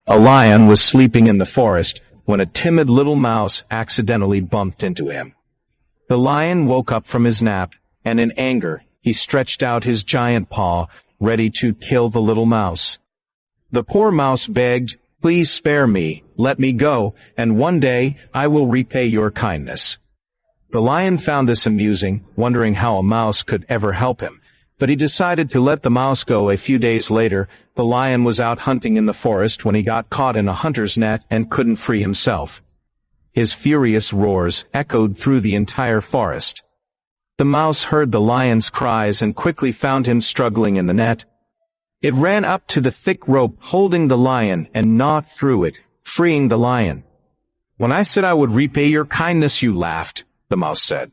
A lion was sleeping in the forest when a timid little mouse accidentally bumped into him. The lion woke up from his nap, and in anger, he stretched out his giant paw, ready to kill the little mouse. The poor mouse begged, "Please spare me, let me go, and one day I will repay your kindness." The lion found this amusing, wondering how a mouse could ever help him, but he decided to let the mouse go. A few days later, the lion was out hunting in the forest when he got caught in a hunter's net and couldn't free himself. His furious roars echoed through the entire forest. The mouse heard the lion's cries and quickly found him struggling in the net. It ran up to the thick rope holding the lion and gnawed through it, freeing the lion. "When I said I would repay your kindness, you laughed," the mouse said.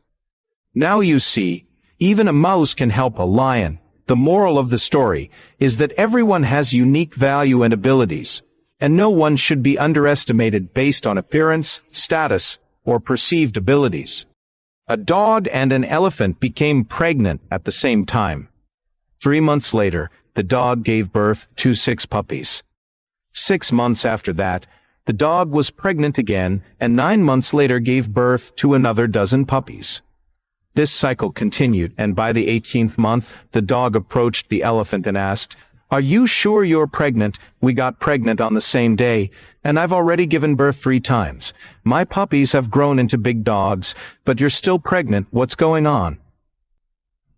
"Now you see, even a mouse can help a lion." The moral of the story is that everyone has unique value and abilities, and no one should be underestimated based on appearance, status, or perceived abilities. A dog and an elephant became pregnant at the same time. 3 months later, the dog gave birth to 6 puppies. 6 months after that, the dog was pregnant again, and 9 months later gave birth to another dozen puppies. This cycle continued, and by the 18th month, the dog approached the elephant and asked, "Are you sure you're pregnant? We got pregnant on the same day, and I've already given birth 3 times. My puppies have grown into big dogs, but you're still pregnant. What's going on?"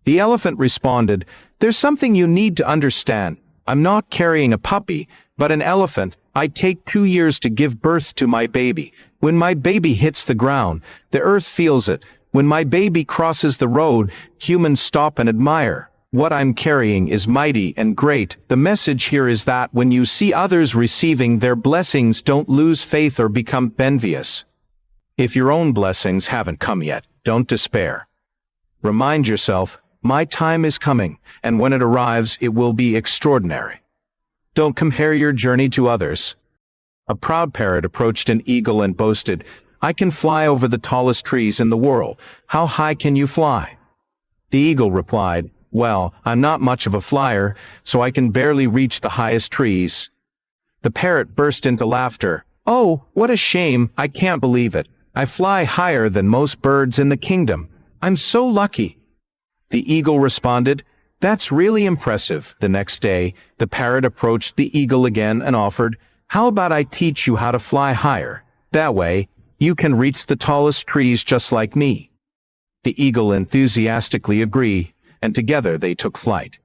The elephant responded, "There's something you need to understand. I'm not carrying a puppy, but an elephant. I take 2 years to give birth to my baby. When my baby hits the ground, the earth feels it. When my baby crosses the road, humans stop and admire. What I'm carrying is mighty and great. The message here is that when you see others receiving their blessings, don't lose faith or become envious. If your own blessings haven't come yet, don't despair. Remind yourself, my time is coming, and when it arrives, it will be extraordinary. Don't compare your journey to others." A proud parrot approached an eagle and boasted, "I can fly over the tallest trees in the world. How high can you fly?" The eagle replied, "Well, I'm not much of a flyer, so I can barely reach the highest trees." The parrot burst into laughter. "Oh, what a shame, I can't believe it. I fly higher than most birds in the kingdom. I'm so lucky." The eagle responded, "That's really impressive." The next day, the parrot approached the eagle again and offered, "How about I teach you how to fly higher? That way, you can reach the tallest trees just like me." The eagle enthusiastically agreed, and together they took flight.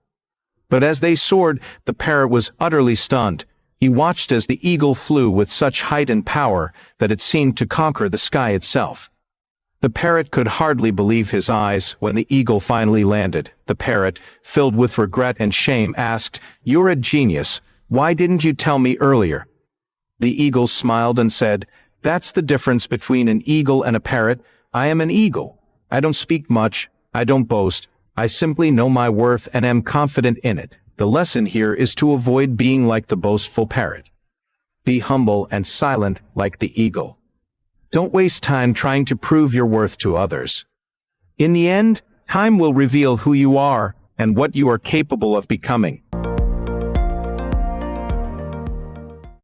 But as they soared, the parrot was utterly stunned. He watched as the eagle flew with such height and power that it seemed to conquer the sky itself. The parrot could hardly believe his eyes when the eagle finally landed. The parrot, filled with regret and shame, asked, "You're a genius. Why didn't you tell me earlier?" The eagle smiled and said, "That's the difference between an eagle and a parrot. I am an eagle. I don't speak much. I don't boast. I simply know my worth and am confident in it. The lesson here is to avoid being like the boastful parrot. Be humble and silent like the eagle. Don't waste time trying to prove your worth to others. In the end, time will reveal who you are and what you are capable of becoming.